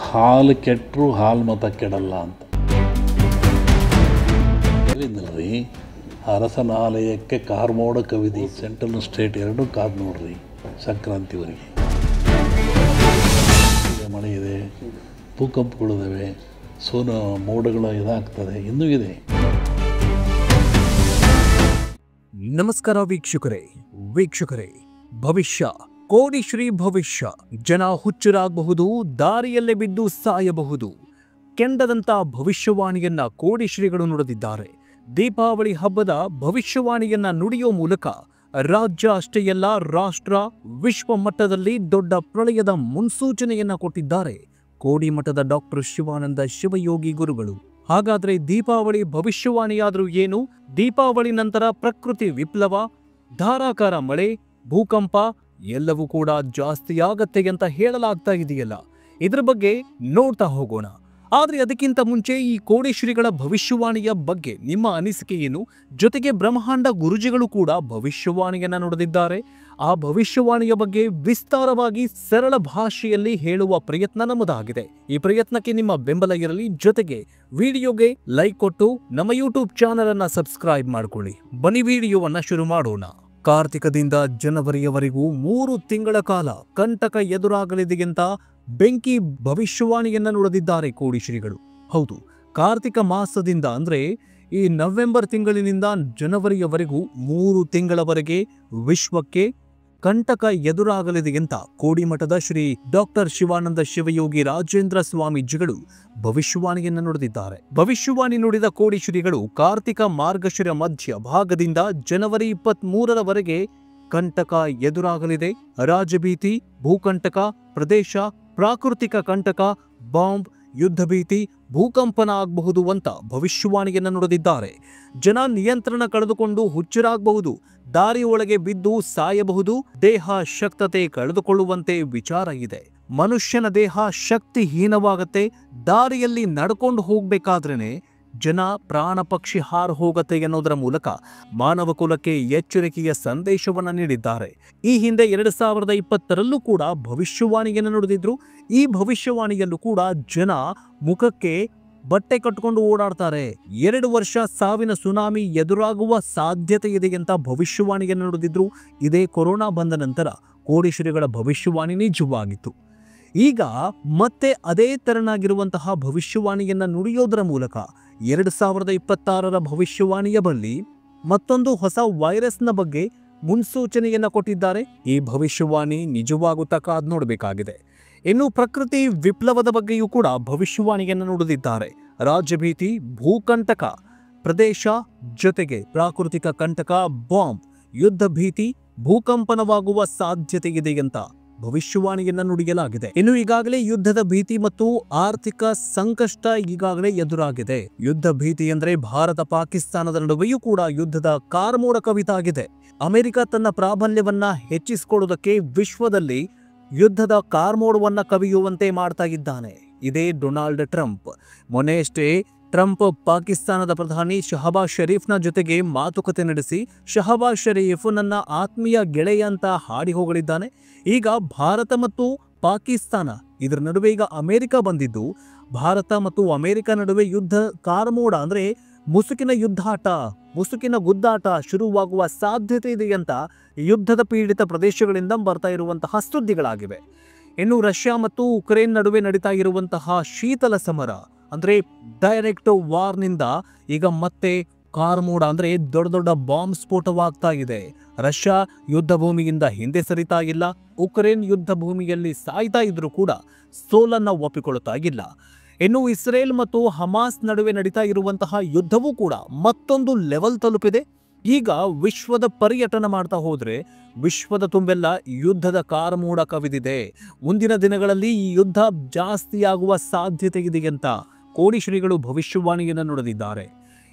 ಹಾಲು ಕೆಟ್ಟರು ಹಾಲು ಮತ ಕೆಡಲ್ಲ ಅಂತ ಹೇಳಿದ್ನಲ್ರಿ. ಅರಸನಾಲಯಕ್ಕೆ ಕಾರ್ಮೋಡ ಕವಿದಿ ಸೆಂಟ್ರಲ್ ಸ್ಟೇಟ್ ಎರಡೂ ಕಾದು ನೋಡ್ರಿ ಸಂಕ್ರಾಂತಿವರೆಗೆ. ಮಳೆ ಇದೆ, ಭೂಕಂಪಗಳಿದ್ದಾವೆ, ಮೋಡಗಳು ಇದಾಗ್ತದೆ, ಇನ್ನೂ ಇದೆ. ನಮಸ್ಕಾರ ವೀಕ್ಷಕರೇ, ಭವಿಷ್ಯ ಕೋಡಿಶ್ರೀ ಭವಿಷ್ಯ. ಜನ ಹುಚ್ಚರಾಗಬಹುದು, ದಾರಿಯಲ್ಲೇ ಬಿದ್ದು ಸಾಯಬಹುದು. ಕೆಂಡದಂತ ಭವಿಷ್ಯವಾಣಿಯನ್ನ ಕೋಡಿಶ್ರೀಗಳು ನುಡಿದಿದ್ದಾರೆ. ದೀಪಾವಳಿ ಹಬ್ಬದ ಭವಿಷ್ಯವಾಣಿಯನ್ನ ನುಡಿಯೋ ಮೂಲಕ ರಾಜ್ಯ ಅಷ್ಟೇ ಅಲ್ಲ, ರಾಷ್ಟ್ರ ವಿಶ್ವ ಮಟ್ಟದಲ್ಲಿ ದೊಡ್ಡ ಪ್ರಳಯದ ಮುನ್ಸೂಚನೆಯನ್ನ ಕೊಟ್ಟಿದ್ದಾರೆ ಕೋಡಿಮಠದ ಡಾಕ್ಟರ್ ಶಿವಾನಂದ ಶಿವಯೋಗಿ ಗುರುಗಳು. ಹಾಗಾದ್ರೆ ದೀಪಾವಳಿ ಭವಿಷ್ಯವಾಣಿಯಾದ್ರೂ ಏನು? ದೀಪಾವಳಿ ನಂತರ ಪ್ರಕೃತಿ ವಿಪ್ಲವ, ಧಾರಾಕಾರ ಮಳೆ, ಭೂಕಂಪ ಎಲ್ಲವೂ ಕೂಡ ಜಾಸ್ತಿಯಾಗತ್ತೆ ಅಂತ ಹೇಳಲಾಗ್ತಾ ಇದೆಯಲ್ಲ. ಇದರ ಬಗ್ಗೆ ನೋಡ್ತಾ ಹೋಗೋಣ. ಆದ್ರೆ ಅದಕ್ಕಿಂತ ಮುಂಚೆ ಈ ಕೋಡಿಶ್ರೀಗಳ ಭವಿಷ್ಯವಾಣಿಯ ಬಗ್ಗೆ ನಿಮ್ಮ ಅನಿಸಿಕೆ ಏನು? ಜೊತೆಗೆ ಬ್ರಹ್ಮಾಂಡ ಗುರುಜಿಗಳು ಕೂಡ ಭವಿಷ್ಯವಾಣಿಯನ್ನ ನುಡಿದಿದ್ದಾರೆ. ಆ ಭವಿಷ್ಯವಾಣಿಯ ಬಗ್ಗೆ ವಿಸ್ತಾರವಾಗಿ ಸರಳ ಭಾಷೆಯಲ್ಲಿ ಹೇಳುವ ಪ್ರಯತ್ನ ನಮ್ಮದಾಗಿದೆ. ಈ ಪ್ರಯತ್ನಕ್ಕೆ ನಿಮ್ಮ ಬೆಂಬಲ ಇರಲಿ. ಜೊತೆಗೆ ವಿಡಿಯೋಗೆ ಲೈಕ್ ಕೊಟ್ಟು ನಮ್ಮ ಯೂಟ್ಯೂಬ್ ಚಾನೆಲ್ ಅನ್ನ ಸಬ್ಸ್ಕ್ರೈಬ್ ಮಾಡ್ಕೊಳ್ಳಿ. ಬನ್ನಿ ವಿಡಿಯೋವನ್ನ ಶುರು ಮಾಡೋಣ. ಕಾರ್ತಿಕದಿಂದ ಜನವರಿಯವರೆಗೂ 3 ತಿಂಗಳ ಕಾಲ ಕಂಟಕ ಎದುರಾಗಲಿದೆ ಅಂತ ಬೆಂಕಿ ಭವಿಷ್ಯವಾಣಿಯನ್ನ ನುಡಿದಿದ್ದಾರೆ ಕೋಡಿಶ್ರೀಗಳು. ಹೌದು, ಕಾರ್ತಿಕ ಮಾಸದಿಂದ ಅಂದ್ರೆ ಈ ನವೆಂಬರ್ ತಿಂಗಳಿನಿಂದ ಜನವರಿಯವರೆಗೂ 3 ತಿಂಗಳವರೆಗೆ ವಿಶ್ವಕ್ಕೆ ಕಂಟಕ ಎದುರಾಗಲಿದೆ ಅಂತ ಕೋಡಿಮಠದ ಶ್ರೀ ಡಾಕ್ಟರ್ ಶಿವಾನಂದ ಶಿವಯೋಗಿ ರಾಜೇಂದ್ರ ಸ್ವಾಮೀಜಿಗಳು ಭವಿಷ್ಯವಾಣಿಯನ್ನು ನುಡಿದಿದ್ದಾರೆ. ಭವಿಷ್ಯವಾಣಿ ನುಡಿದ ಕೋಡಿಶ್ರೀಗಳು ಕಾರ್ತಿಕ ಮಾರ್ಗಶಿರ ಮಧ್ಯ ಭಾಗದಿಂದ ಜನವರಿ 23ರವರೆಗೆ ಕಂಟಕ ಎದುರಾಗಲಿದೆ. ರಾಜಭೀತಿ, ಭೂಕಂಟಕ ಪ್ರದೇಶ, ಪ್ರಾಕೃತಿಕ ಕಂಟಕ, ಬಾಂಬ್, ಯುದ್ಧ ಭೀತಿ, ಭೂಕಂಪನ ಆಗಬಹುದು ಅಂತ ಭವಿಷ್ಯವಾಣಿಯನ್ನು ನುಡಿದಿದ್ದಾರೆ. ಜನ ನಿಯಂತ್ರಣ ಕಳೆದುಕೊಂಡು ಹುಚ್ಚರಾಗಬಹುದು, ದಾರಿ ಒಳಗೆ ಬಿದ್ದು ಸಾಯಬಹುದು, ದೇಹ ಶಕ್ತತೆ ಕಳೆದುಕೊಳ್ಳುವಂತೆ ವಿಚಾರ ಇದೆ. ಮನುಷ್ಯನ ದೇಹ ಶಕ್ತಿಹೀನವಾಗತ್ತೆ. ದಾರಿಯಲ್ಲಿ ನಡ್ಕೊಂಡು ಹೋಗ್ಬೇಕಾದ್ರೇನೆ ಜನ ಪ್ರಾಣ ಪಕ್ಷಿ ಹಾರು ಹೋಗತ್ತೆ ಎನ್ನುವುದರ ಮೂಲಕ ಮಾನವ ಕುಲಕ್ಕೆ ಎಚ್ಚರಿಕೆಯ ಸಂದೇಶವನ್ನ ನೀಡಿದ್ದಾರೆ. ಈ ಹಿಂದೆ 2020ರಲ್ಲೂ ಕೂಡ ಭವಿಷ್ಯವಾಣಿಯನ್ನು ನುಡಿದಿದ್ರು. ಈ ಭವಿಷ್ಯವಾಣಿಯಲ್ಲೂ ಕೂಡ ಜನ ಮುಖಕ್ಕೆ ಬಟ್ಟೆ ಕಟ್ಟಿಕೊಂಡು ಓಡಾಡ್ತಾರೆ. 2 ವರ್ಷ ಸಾವಿನ ಸುನಾಮಿ ಎದುರಾಗುವ ಸಾಧ್ಯತೆ ಇದೆ ಅಂತ ಭವಿಷ್ಯವಾಣಿಯನ್ನು ನುಡಿದಿದ್ರು. ಇದೇ ಕೊರೋನಾ ಬಂದ ನಂತರ ಕೋಡಿಶ್ರೀಗಳ ಭವಿಷ್ಯವಾಣಿ ನಿಜವಾಗಿತ್ತು. ಈಗ ಮತ್ತೆ ಅದೇ ತೆರನಾಗಿರುವಂತಹ ಭವಿಷ್ಯವಾಣಿಯನ್ನ ನುಡಿಯೋದರ ಮೂಲಕ 2026ರ ಭವಿಷ್ಯವಾಣಿಯ ಬಳಿ ಮತ್ತೊಂದು ಹೊಸ ವೈರಸ್ನ ಬಗ್ಗೆ ಮುನ್ಸೂಚನೆಯನ್ನ ಕೊಟ್ಟಿದ್ದಾರೆ. ಈ ಭವಿಷ್ಯವಾಣಿ ನಿಜವಾಗುತ್ತಾ ಕಾದು ನೋಡಬೇಕಾಗಿದೆ. ಇನ್ನು ಪ್ರಕೃತಿ ವಿಪ್ಲವದ ಬಗ್ಗೆಯೂ ಕೂಡ ಭವಿಷ್ಯವಾಣಿಯನ್ನು ನುಡಿದಿದ್ದಾರೆ. ರಾಜ್ಯಭೀತಿ, ಭೂಕಂಟಕ ಪ್ರದೇಶ, ಜೊತೆಗೆ ಪ್ರಾಕೃತಿಕ ಕಂಟಕ, ಬಾಂಬ್, ಯುದ್ಧ ಭೀತಿ, ಭೂಕಂಪನವಾಗುವ ಸಾಧ್ಯತೆ ಇದೆ ಅಂತ ಭವಿಷ್ಯವಾಣಿಯನ್ನ ನುಡಿಯಲಾಗಿದೆ. ಇನ್ನು ಈಗಾಗಲೇ ಯುದ್ಧದ ಭೀತಿ ಮತ್ತು ಆರ್ಥಿಕ ಸಂಕಷ್ಟ ಈಗಾಗಲೇ ಎದುರಾಗಿದೆ. ಯುದ್ಧ ಭೀತಿ ಅಂದ್ರೆ ಭಾರತ ಪಾಕಿಸ್ತಾನದ ನಡುವೆಯೂ ಕೂಡ ಯುದ್ಧದ ಕಾರ್ಮೋಡ ಕವಿತಾಗಿದೆ. ಅಮೆರಿಕ ತನ್ನ ಪ್ರಾಬಲ್ಯವನ್ನ ಹೆಚ್ಚಿಸಿಕೊಳ್ಳುವುದಕ್ಕೆ ವಿಶ್ವದಲ್ಲಿ ಯುದ್ಧದ ಕಾರ್ಮೋಡವನ್ನ ಕವಿಯುವಂತೆ ಮಾಡ್ತಾ ಇದ್ದಾನೆ. ಇದೇ ಡೊನಾಲ್ಡ್ ಟ್ರಂಪ್. ಮೊನ್ನೆಯಷ್ಟೇ ಟ್ರಂಪ್ ಪಾಕಿಸ್ತಾನದ ಪ್ರಧಾನಿ ಶಹಬಾಜ್ ಶರೀಫ್ನ ಜೊತೆಗೆ ಮಾತುಕತೆ ನಡೆಸಿ ಶಹಬಾಜ್ ಶರೀಫ್ ನನ್ನ ಆತ್ಮೀಯ ಗೆಳೆಯ ಅಂತ ಹಾಡಿ ಹೋಗಲಿದ್ದಾನೆ. ಈಗ ಭಾರತ ಮತ್ತು ಪಾಕಿಸ್ತಾನ ಇದರ ನಡುವೆ ಈಗ ಅಮೆರಿಕ ಬಂದಿದ್ದು, ಭಾರತ ಮತ್ತು ಅಮೆರಿಕ ನಡುವೆ ಯುದ್ಧ ಕಾರ್ಮೋಡ ಅಂದ್ರೆ ಮುಸುಕಿನ ಯುದ್ಧಾಟ, ಮುಸುಕಿನ ಗುದ್ದಾಟ ಶುರುವಾಗುವ ಸಾಧ್ಯತೆ ಇದೆ ಅಂತ ಯುದ್ಧದ ಪೀಡಿತ ಪ್ರದೇಶಗಳಿಂದ ಬರ್ತಾ ಇರುವಂತಹ ಸುದ್ದಿಗಳಾಗಿವೆ. ಇನ್ನು ರಷ್ಯಾ ಮತ್ತು ಉಕ್ರೇನ್ ನಡುವೆ ನಡೀತಾ ಇರುವಂತಹ ಶೀತಲ ಸಮರ ಅಂದ್ರೆ ಡೈರೆಕ್ಟ್ ವಾರ್ನಿಂದ ಈಗ ಮತ್ತೆ ಕಾರ್ಮೋಡ ಅಂದ್ರೆ ದೊಡ್ಡ ದೊಡ್ಡ ಬಾಂಬ್ ಸ್ಫೋಟವಾಗ್ತಾ ಇದೆ. ರಷ್ಯಾ ಯುದ್ಧ ಭೂಮಿಯಿಂದ ಹಿಂದೆ ಸರಿತಾ ಇಲ್ಲ. ಉಕ್ರೇನ್ ಯುದ್ಧ ಭೂಮಿಯಲ್ಲಿ ಸಾಯ್ತಾ ಇದ್ರೂ ಕೂಡ ಸೋಲನ್ನ ಒಪ್ಪಿಕೊಳ್ಳುತ್ತಾ ಇಲ್ಲ. ಇನ್ನು ಇಸ್ರೇಲ್ ಮತ್ತು ಹಮಾಸ್ ನಡುವೆ ನಡೀತಾ ಇರುವಂತಹ ಯುದ್ಧವೂ ಕೂಡ ಮತ್ತೊಂದು ಲೆವೆಲ್ ತಲುಪಿದೆ. ಈಗ ವಿಶ್ವದ ಪರ್ಯಟನ ಮಾಡ್ತಾ ಹೋದ್ರೆ ವಿಶ್ವದ ತುಂಬೆಲ್ಲ ಯುದ್ಧದ ಕಾರ್ಮೋಡ ಕವಿದಿದೆ. ಮುಂದಿನ ದಿನಗಳಲ್ಲಿ ಈ ಯುದ್ಧ ಜಾಸ್ತಿಯಾಗುವ ಸಾಧ್ಯತೆ ಇದೆ ಅಂತ ಕೋಡಿಶ್ರೀಗಳು ಭವಿಷ್ಯವಾಣಿಯನ್ನು ನುಡಿದಿದ್ದಾರೆ.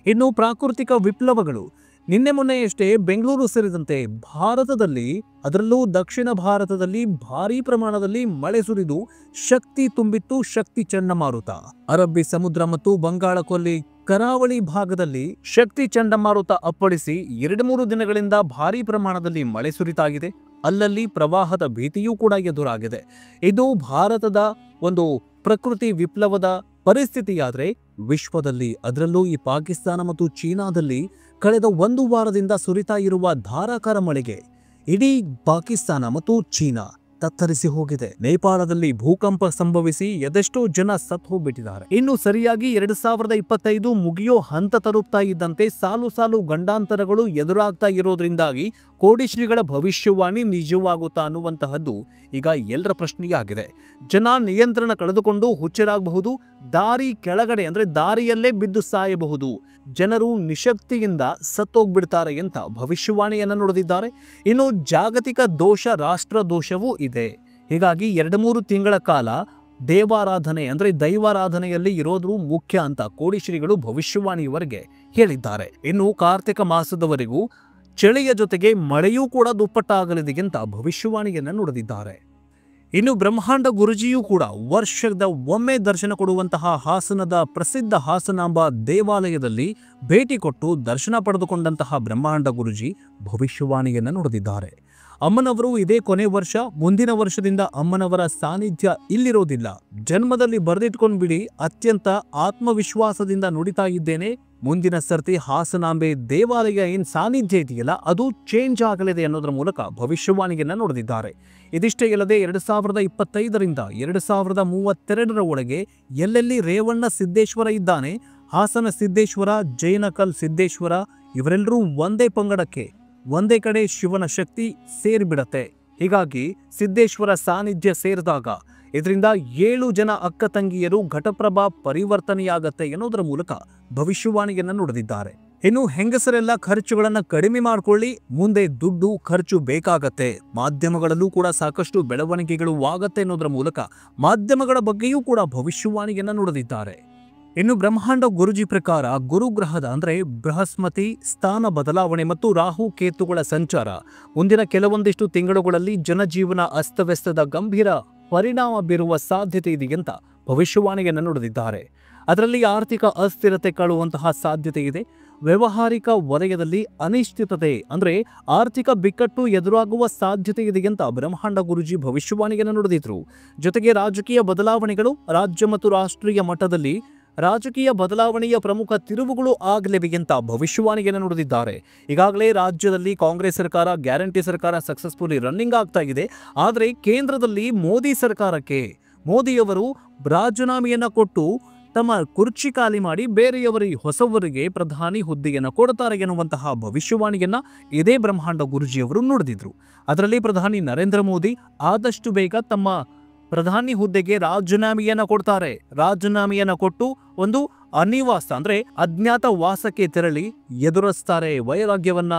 ಇನ್ನು ಪ್ರಾಕೃತಿಕ ವಿಪ್ಲವಗಳು ನಿನ್ನೆ ಮೊನ್ನೆಯಷ್ಟೇ ಬೆಂಗಳೂರು ಸೇರಿದಂತೆ ಭಾರತದಲ್ಲಿ, ಅದರಲ್ಲೂ ದಕ್ಷಿಣ ಭಾರತದಲ್ಲಿ ಭಾರೀ ಪ್ರಮಾಣದಲ್ಲಿ ಮಳೆ ಸುರಿದು ಶಕ್ತಿ ತುಂಬಿತ್ತು. ಶಕ್ತಿ ಚಂಡಮಾರುತ ಅರಬ್ಬಿ ಸಮುದ್ರ ಮತ್ತು ಬಂಗಾಳ ಕೊಲ್ಲಿ ಕರಾವಳಿ ಭಾಗದಲ್ಲಿ ಶಕ್ತಿ ಚಂಡಮಾರುತ ಅಪ್ಪಳಿಸಿ 2-3 ದಿನಗಳಿಂದ ಭಾರೀ ಪ್ರಮಾಣದಲ್ಲಿ ಮಳೆ ಸುರಿತಾಗಿದೆ. ಅಲ್ಲಲ್ಲಿ ಪ್ರವಾಹದ ಭೀತಿಯೂ ಕೂಡ ಎದುರಾಗಿದೆ. ಇದು ಭಾರತದ ಒಂದು ಪ್ರಕೃತಿ ವಿಪ್ಲವದ ಪರಿಸ್ಥಿತಿಯಾದರೆ ವಿಶ್ವದಲ್ಲಿ, ಅದರಲ್ಲೂ ಈ ಪಾಕಿಸ್ತಾನ ಮತ್ತು ಚೀನಾದಲ್ಲಿ ಕಳೆದ 1 ವಾರದಿಂದ ಸುರಿತಾ ಇರುವ ಧಾರಾಕಾರ ಮಳೆಗೆ ಇಡೀ ಪಾಕಿಸ್ತಾನ ಮತ್ತು ಚೀನಾ ತತ್ತರಿಸಿ ಹೋಗಿದೆ. ನೇಪಾಳದಲ್ಲಿ ಭೂಕಂಪ ಸಂಭವಿಸಿ ಎದೆಷ್ಟೋ ಜನ ಸತ್ತು ಹೋಗ್ಬಿಟ್ಟಿದ್ದಾರೆ. ಇನ್ನು ಸರಿಯಾಗಿ 2025 ಮುಗಿಯೋ ಹಂತ ತಲುಪ್ತಾ ಇದ್ದಂತೆ ಸಾಲು ಸಾಲು ಗಂಡಾಂತರಗಳು ಎದುರಾಗ್ತಾ ಇರೋದ್ರಿಂದಾಗಿ ಕೋಡಿಶ್ರೀಗಳ ಭವಿಷ್ಯವಾಣಿ ನಿಜವಾಗುತ್ತಾ ಅನ್ನುವಂತಹದ್ದು ಈಗ ಎಲ್ಲರ ಪ್ರಶ್ನೆಯಾಗಿದೆ. ಜನ ನಿಯಂತ್ರಣ ಕಳೆದುಕೊಂಡು ಹುಚ್ಚರಾಗಬಹುದು, ದಾರಿ ಕೆಳಗಡೆ ಅಂದ್ರೆ ದಾರಿಯಲ್ಲೇ ಬಿದ್ದು ಸಾಯಬಹುದು, ಜನರು ನಿಶಕ್ತಿಯಿಂದ ಸತ್ತೋಗ್ಬಿಡ್ತಾರೆ ಅಂತ ಭವಿಷ್ಯವಾಣಿಯನ್ನು ನುಡಿದಿದ್ದಾರೆ. ಇನ್ನು ಜಾಗತಿಕ ದೋಷ, ರಾಷ್ಟ್ರ ದೋಷವೂ ಇದೆ. ಹೀಗಾಗಿ 2-3 ತಿಂಗಳ ಕಾಲ ದೇವಾರಾಧನೆ ಅಂದ್ರೆ ದೈವಾರಾಧನೆಯಲ್ಲಿ ಇರೋದು ಮುಖ್ಯ ಅಂತ ಕೋಡಿಶ್ರೀಗಳು ಭವಿಷ್ಯವಾಣಿಯವರೆಗೆ ಹೇಳಿದ್ದಾರೆ. ಇನ್ನು ಕಾರ್ತಿಕ ಮಾಸದವರೆಗೂ ಚಳಿಯ ಜೊತೆಗೆ ಮಳೆಯೂ ಕೂಡ ದುಪ್ಪಟ್ಟಾಗಲಿದೆ ಅಂತ ಭವಿಷ್ಯವಾಣಿಯನ್ನು ನುಡಿದಿದ್ದಾರೆ. ಇನ್ನು ಬ್ರಹ್ಮಾಂಡ ಗುರುಜಿಯೂ ಕೂಡ ವರ್ಷದ ಒಮ್ಮೆ ದರ್ಶನ ಕೊಡುವಂತಹ ಹಾಸನದ ಪ್ರಸಿದ್ಧ ಹಾಸನಾಂಬ ದೇವಾಲಯದಲ್ಲಿ ಭೇಟಿ ಕೊಟ್ಟು ದರ್ಶನ ಪಡೆದುಕೊಂಡಂತಹ ಬ್ರಹ್ಮಾಂಡ ಗುರುಜಿ ಭವಿಷ್ಯವಾಣಿಯನ್ನು ನುಡಿದಿದ್ದಾರೆ. ಅಮ್ಮನವರು ಇದೇ ಕೊನೆ ವರ್ಷ, ಮುಂದಿನ ವರ್ಷದಿಂದ ಅಮ್ಮನವರ ಸಾನ್ನಿಧ್ಯ ಇಲ್ಲಿರೋದಿಲ್ಲ, ಜನ್ಮದಲ್ಲಿ ಬರೆದಿಟ್ಕೊಂಡ್ಬಿಡಿ, ಅತ್ಯಂತ ಆತ್ಮವಿಶ್ವಾಸದಿಂದ ನುಡಿತಾ ಇದ್ದೇನೆ, ಮುಂದಿನ ಸರ್ತಿ ಹಾಸನಾಂಬೆ ದೇವಾಲಯ ಏನ್ ಸಾನ್ನಿಧ್ಯ ಇದೆಯಲ್ಲ ಅದು ಚೇಂಜ್ ಆಗಲಿದೆ ಅನ್ನೋದರ ಮೂಲಕ ಭವಿಷ್ಯವಾಣಿಯನ್ನು ನುಡಿದಿದ್ದಾರೆ. ಇದಿಷ್ಟೇ ಅಲ್ಲದೆ 2025ರಿಂದ 2032 ಒಳಗೆ ಎಲ್ಲೆಲ್ಲಿ ರೇವಣ್ಣ ಸಿದ್ದೇಶ್ವರ ಇದ್ದಾನೆ, ಹಾಸನ ಸಿದ್ದೇಶ್ವರ, ಜೈನಕಲ್ ಸಿದ್ದೇಶ್ವರ ಇವರೆಲ್ಲರೂ ಒಂದೇ ಪಂಗಡಕ್ಕೆ, ಒಂದೇ ಕಡೆ ಶಿವನ ಶಕ್ತಿ ಸೇರಿಬಿಡತ್ತೆ. ಹೀಗಾಗಿ ಸಿದ್ದೇಶ್ವರ ಸಾನ್ನಿಧ್ಯ ಸೇರಿದಾಗ ಇದರಿಂದ 7 ಜನ ಅಕ್ಕ ತಂಗಿಯರು ಘಟಪ್ರಭಾ ಪರಿವರ್ತನೆಯಾಗತ್ತೆ ಎನ್ನುವುದರ ಮೂಲಕ ಭವಿಷ್ಯವಾಣಿಯನ್ನು ನುಡಿದಿದ್ದಾರೆ. ಇನ್ನು ಹೆಂಗಸರೆಲ್ಲ ಖರ್ಚುಗಳನ್ನು ಕಡಿಮೆ ಮಾಡಿಕೊಳ್ಳಿ, ಮುಂದೆ ದುಡ್ಡು ಖರ್ಚು ಬೇಕಾಗತ್ತೆ, ಮಾಧ್ಯಮಗಳಲ್ಲೂ ಕೂಡ ಸಾಕಷ್ಟು ಬೆಳವಣಿಗೆಗಳು ಆಗತ್ತೆ ಎನ್ನುವುದರ ಮೂಲಕ ಮಾಧ್ಯಮಗಳ ಬಗ್ಗೆಯೂ ಕೂಡ ಭವಿಷ್ಯವಾಣಿಯನ್ನು ನುಡಿದಿದ್ದಾರೆ. ಇನ್ನು ಬ್ರಹ್ಮಾಂಡ ಗುರುಜಿ ಪ್ರಕಾರ ಗುರುಗ್ರಹದ ಅಂದ್ರೆ ಬೃಹಸ್ಪತಿ ಸ್ಥಾನ ಬದಲಾವಣೆ ಮತ್ತು ರಾಹು ಕೇತುಗಳ ಸಂಚಾರ ಮುಂದಿನ ಕೆಲವೊಂದಿಷ್ಟು ತಿಂಗಳುಗಳಲ್ಲಿ ಜನಜೀವನ ಅಸ್ತವ್ಯಸ್ತದ ಗಂಭೀರ ಪರಿಣಾಮ ಬೀರುವ ಸಾಧ್ಯತೆ ಇದೆ ಅಂತ ಭವಿಷ್ಯವಾಣಿಯನ್ನು ನುಡಿದಿದ್ದಾರೆ. ಅದರಲ್ಲಿ ಆರ್ಥಿಕ ಅಸ್ಥಿರತೆ ಕಾಡುವಂತಹ ಸಾಧ್ಯತೆ ಇದೆ. ವ್ಯಾವಹಾರಿಕ ವಲಯದಲ್ಲಿ ಅನಿಶ್ಚಿತತೆ ಅಂದ್ರೆ ಆರ್ಥಿಕ ಬಿಕ್ಕಟ್ಟು ಎದುರಾಗುವ ಸಾಧ್ಯತೆ ಇದೆ ಅಂತ ಬ್ರಹ್ಮಾಂಡ ಗುರುಜಿ ಭವಿಷ್ಯವಾಣಿಯನ್ನು ನುಡಿದಿದ್ರು. ಜೊತೆಗೆ ರಾಜಕೀಯ ಬದಲಾವಣೆಗಳು, ರಾಜ್ಯ ಮತ್ತು ರಾಷ್ಟ್ರೀಯ ಮಟ್ಟದಲ್ಲಿ ರಾಜಕೀಯ ಬದಲಾವಣೆಯ ಪ್ರಮುಖ ತಿರುವುಗಳು ಆಗಲಿವೆ ಅಂತ ಭವಿಷ್ಯವಾಣಿಯನ್ನು ನುಡಿದಿದ್ದಾರೆ. ಈಗಾಗಲೇ ರಾಜ್ಯದಲ್ಲಿ ಕಾಂಗ್ರೆಸ್ ಸರ್ಕಾರ, ಗ್ಯಾರಂಟಿ ಸರ್ಕಾರ ಸಕ್ಸಸ್ಫುಲಿ ರನ್ನಿಂಗ್ ಆಗ್ತಾ ಇದೆ. ಆದರೆ ಕೇಂದ್ರದಲ್ಲಿ ಮೋದಿ ಸರ್ಕಾರಕ್ಕೆ ಮೋದಿಯವರು ರಾಜೀನಾಮೆಯನ್ನು ಕೊಟ್ಟು ತಮ್ಮ ಕುರ್ಚಿ ಖಾಲಿ ಮಾಡಿ ಬೇರೆಯವರಿಗೆ ಹೊಸವರಿಗೆ ಪ್ರಧಾನಿ ಹುದ್ದೆಯನ್ನು ಕೊಡ್ತಾರೆ ಎನ್ನುವಂತಹ ಭವಿಷ್ಯವಾಣಿಯನ್ನ ಇದೇ ಬ್ರಹ್ಮಾಂಡ ಗುರುಜಿಯವರು ನುಡಿದಿದ್ರು. ಅದರಲ್ಲಿ ಪ್ರಧಾನಿ ನರೇಂದ್ರ ಮೋದಿ ಆದಷ್ಟು ಬೇಗ ತಮ್ಮ ಪ್ರಧಾನಿ ಹುದ್ದೆಗೆ ರಾಜೀನಾಮೆಯನ್ನು ಕೊಡ್ತಾರೆ. ರಾಜೀನಾಮೆಯನ್ನು ಕೊಟ್ಟು ಒಂದು ಅನಿವಾಸ ಅಂದ್ರೆ ಅಜ್ಞಾತ ವಾಸಕ್ಕೆ ತೆರಳಿ ಎದುರಿಸ್ತಾರೆ, ವೈರಾಗ್ಯವನ್ನ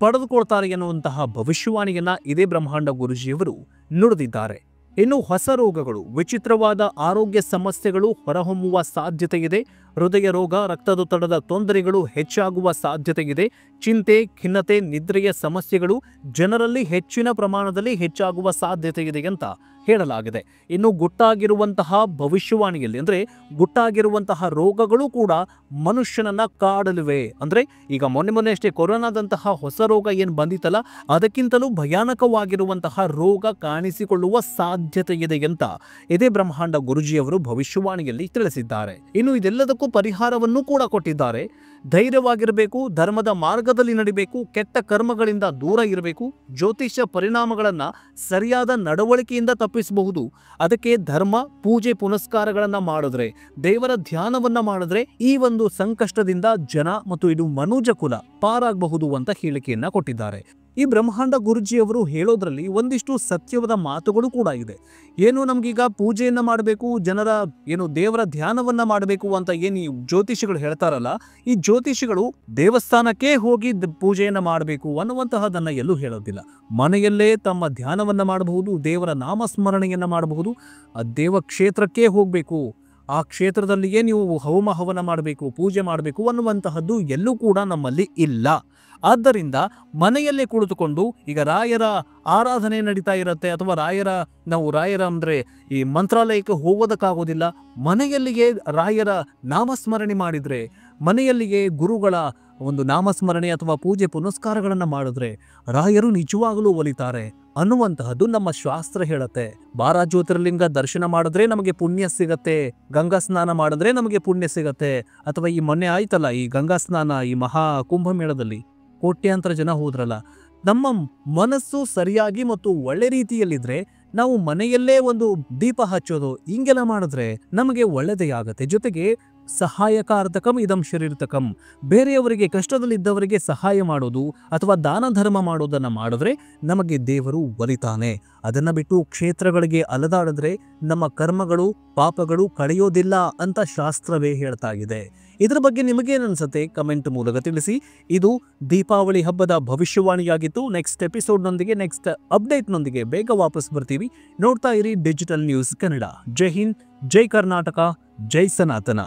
ಪಡೆದುಕೊಳ್ತಾರೆ ಎನ್ನುವಂತಹ ಭವಿಷ್ಯವಾಣಿಯನ್ನ ಇದೇ ಬ್ರಹ್ಮಾಂಡ ಗುರುಜಿಯವರು ನುಡಿದಿದ್ದಾರೆ. ಇನ್ನು ಹೊಸ ರೋಗಗಳು, ವಿಚಿತ್ರವಾದ ಆರೋಗ್ಯ ಸಮಸ್ಯೆಗಳು ಹೊರಹೊಮ್ಮುವ ಸಾಧ್ಯತೆ ಇದೆ. ಹೃದಯ ರೋಗ, ರಕ್ತದೊತ್ತಡದ ತೊಂದರೆಗಳು ಹೆಚ್ಚಾಗುವ ಸಾಧ್ಯತೆ ಇದೆ. ಚಿಂತೆ, ಖಿನ್ನತೆ, ನಿದ್ರೆಯ ಸಮಸ್ಯೆಗಳು ಜನರಲ್ಲಿ ಹೆಚ್ಚಿನ ಪ್ರಮಾಣದಲ್ಲಿ ಹೆಚ್ಚಾಗುವ ಸಾಧ್ಯತೆ ಇದೆ ಅಂತ ಹೇಳಲಾಗಿದೆ. ಇನ್ನು ಗುಟ್ಟಾಗಿರುವಂತಹ ಭವಿಷ್ಯವಾಣಿಯಲ್ಲಿ ಅಂದ್ರೆ ಗುಟ್ಟಾಗಿರುವಂತಹ ರೋಗಗಳು ಕೂಡ ಮನುಷ್ಯನನ್ನ ಕಾಡಲಿವೆ. ಅಂದ್ರೆ ಈಗ ಮೊನ್ನೆ ಅಷ್ಟೇ ಕೊರೋನಾದಂತಹ ಹೊಸ ರೋಗ ಏನು ಬಂದಿತ್ತಲ್ಲ, ಅದಕ್ಕಿಂತಲೂ ಭಯಾನಕವಾಗಿರುವಂತಹ ರೋಗ ಕಾಣಿಸಿಕೊಳ್ಳುವ ಸಾಧ್ಯತೆ ಇದೆ ಅಂತ ಇದೇ ಬ್ರಹ್ಮಾಂಡ ಗುರುಜಿಯವರು ಭವಿಷ್ಯವಾಣಿಯಲ್ಲಿ ತಿಳಿಸಿದ್ದಾರೆ. ಇನ್ನು ಇದೆಲ್ಲದಕ್ಕೂ ಪರಿಹಾರವನ್ನು ಕೂಡ ಕೊಟ್ಟಿದ್ದಾರೆ. ಧೈರ್ಯವಾಗಿರಬೇಕು, ಧರ್ಮದ ಮಾರ್ಗದಲ್ಲಿ ನಡಿಬೇಕು, ಕೆಟ್ಟ ಕರ್ಮಗಳಿಂದ ದೂರ ಇರಬೇಕು, ಜ್ಯೋತಿಷ್ಯ ಪರಿಣಾಮಗಳನ್ನ ಸರಿಯಾದ ನಡವಳಿಕೆಯಿಂದ ತಪ್ಪಿಸಬಹುದು. ಅದಕ್ಕೆ ಧರ್ಮ, ಪೂಜೆ ಪುನಸ್ಕಾರಗಳನ್ನ ಮಾಡಿದ್ರೆ, ದೇವರ ಧ್ಯಾನವನ್ನ ಮಾಡಿದ್ರೆ ಈ ಒಂದು ಸಂಕಷ್ಟದಿಂದ ಜನ ಮತ್ತು ಇದು ಮನುಜ ಕುಲ ಪಾರಾಗಬಹುದು ಅಂತ ಹೇಳಿಕೆಯನ್ನ ಕೊಟ್ಟಿದ್ದಾರೆ. ಈ ಬ್ರಹ್ಮಾಂಡ ಗುರುಜಿಯವರು ಹೇಳೋದ್ರಲ್ಲಿ ಒಂದಿಷ್ಟು ಸತ್ಯವಾದ ಮಾತುಗಳು ಕೂಡ ಇದೆ. ಏನು ನಮ್ಗೀಗ ಪೂಜೆಯನ್ನ ಮಾಡಬೇಕು, ಜನರ ಏನು ದೇವರ ಧ್ಯಾನವನ್ನ ಮಾಡಬೇಕು ಅಂತ ಏನು ಈ ಜ್ಯೋತಿಷಿಗಳು ಹೇಳ್ತಾರಲ್ಲ, ಈ ಜ್ಯೋತಿಷಿಗಳು ದೇವಸ್ಥಾನಕ್ಕೆ ಹೋಗಿ ಪೂಜೆಯನ್ನ ಮಾಡಬೇಕು ಅನ್ನುವಂತಹದನ್ನ ಎಲ್ಲೂ ಹೇಳೋದಿಲ್ಲ. ಮನೆಯಲ್ಲೇ ತಮ್ಮ ಧ್ಯಾನವನ್ನ ಮಾಡಬಹುದು, ದೇವರ ನಾಮಸ್ಮರಣೆಯನ್ನ ಮಾಡಬಹುದು. ಆ ದೇವ ಕ್ಷೇತ್ರಕ್ಕೆ ಹೋಗಬೇಕು, ಆ ಕ್ಷೇತ್ರದಲ್ಲಿಯೇ ನೀವು ಹೋಮ ಹವನ ಮಾಡಬೇಕು, ಪೂಜೆ ಮಾಡಬೇಕು ಅನ್ನುವಂತಹದ್ದು ಎಲ್ಲೂ ಕೂಡ ನಮ್ಮಲ್ಲಿ ಇಲ್ಲ. ಆದ್ದರಿಂದ ಮನೆಯಲ್ಲೇ ಕುಳಿತುಕೊಂಡು ಈಗ ರಾಯರ ಆರಾಧನೆ ನಡೀತಾ ಇರುತ್ತೆ, ಅಥವಾ ನಾವು ರಾಯರ ಅಂದ್ರೆ ಈ ಮಂತ್ರಾಲಯಕ್ಕೆ ಹೋಗೋದಕ್ಕಾಗೋದಿಲ್ಲ, ಮನೆಯಲ್ಲಿಯೇ ರಾಯರ ನಾಮಸ್ಮರಣೆ ಮಾಡಿದ್ರೆ, ಮನೆಯಲ್ಲಿಯೇ ಗುರುಗಳ ಒಂದು ನಾಮಸ್ಮರಣೆ ಅಥವಾ ಪೂಜೆ ಪುನಸ್ಕಾರಗಳನ್ನು ಮಾಡಿದ್ರೆ ರಾಯರು ನಿಜವಾಗಲೂ ಒಲಿತಾರೆ ಅನ್ನುವಂತಹದ್ದು ನಮ್ಮ ಶಾಸ್ತ್ರ ಹೇಳುತ್ತೆ. 12 ಜ್ಯೋತಿರ್ಲಿಂಗ ದರ್ಶನ ಮಾಡಿದ್ರೆ ನಮಗೆ ಪುಣ್ಯ ಸಿಗತ್ತೆ, ಗಂಗಾ ಸ್ನಾನ ಮಾಡಿದ್ರೆ ನಮಗೆ ಪುಣ್ಯ ಸಿಗತ್ತೆ. ಅಥವಾ ಈ ಮೊನ್ನೆ ಆಯ್ತಲ್ಲ ಈ ಗಂಗಾ ಸ್ನಾನ, ಈ ಮಹಾ ಕುಂಭಮೇಳದಲ್ಲಿ ಕೋಟ್ಯಾಂತರ ಜನ ಹೋದ್ರಲ್ಲ. ನಮ್ಮ ಮನಸ್ಸು ಸರಿಯಾಗಿ ಮತ್ತು ಒಳ್ಳೆ ರೀತಿಯಲ್ಲಿದ್ರೆ ನಾವು ಮನೆಯಲ್ಲೇ ಒಂದು ದೀಪ ಹಚ್ಚೋದು ಹಿಂಗೆಲ್ಲ ಮಾಡಿದ್ರೆ ನಮಗೆ ಒಳ್ಳೆದೇ ಆಗತ್ತೆ. ಜೊತೆಗೆ ಸಹಾಯಕಾರ್ಥಕಂ ಇದಂ ಶರೀರ್ತಕಂ, ಬೇರೆಯವರಿಗೆ ಕಷ್ಟದಲ್ಲಿದ್ದವರಿಗೆ ಸಹಾಯ ಮಾಡೋದು ಅಥವಾ ದಾನ ಧರ್ಮ ಮಾಡೋದನ್ನ ಮಾಡಿದ್ರೆ ನಮಗೆ ದೇವರು ಒಲಿತಾನೆ. ಅದನ್ನ ಬಿಟ್ಟು ಕ್ಷೇತ್ರಗಳಿಗೆ ಅಲದಾಡಿದ್ರೆ ನಮ್ಮ ಕರ್ಮಗಳು ಪಾಪಗಳು ಕಳೆಯೋದಿಲ್ಲ ಅಂತ ಶಾಸ್ತ್ರವೇ ಹೇಳ್ತಾ ಇದೆ. ಇದರ ಬಗ್ಗೆ ನಿಮಗೇನನ್ಸುತ್ತೆ ಕಮೆಂಟ್ ಮೂಲಕ ತಿಳಿಸಿ. ಇದು ದೀಪಾವಳಿ ಹಬ್ಬದ ಭವಿಷ್ಯವಾಣಿಯಾಗಿತ್ತು. ನೆಕ್ಸ್ಟ್ ಎಪಿಸೋಡ್ನೊಂದಿಗೆ, ನೆಕ್ಸ್ಟ್ ಅಪ್ಡೇಟ್ನೊಂದಿಗೆ ಬೇಗ ವಾಪಸ್ ಬರ್ತೀವಿ. ನೋಡ್ತಾ ಇರಿ ಡಿಜಿಟಲ್ ನ್ಯೂಸ್ ಕನ್ನಡ. ಜೈ ಹಿಂದ್, ಜೈ ಕರ್ನಾಟಕ, ಜೈ ಸನಾತನ.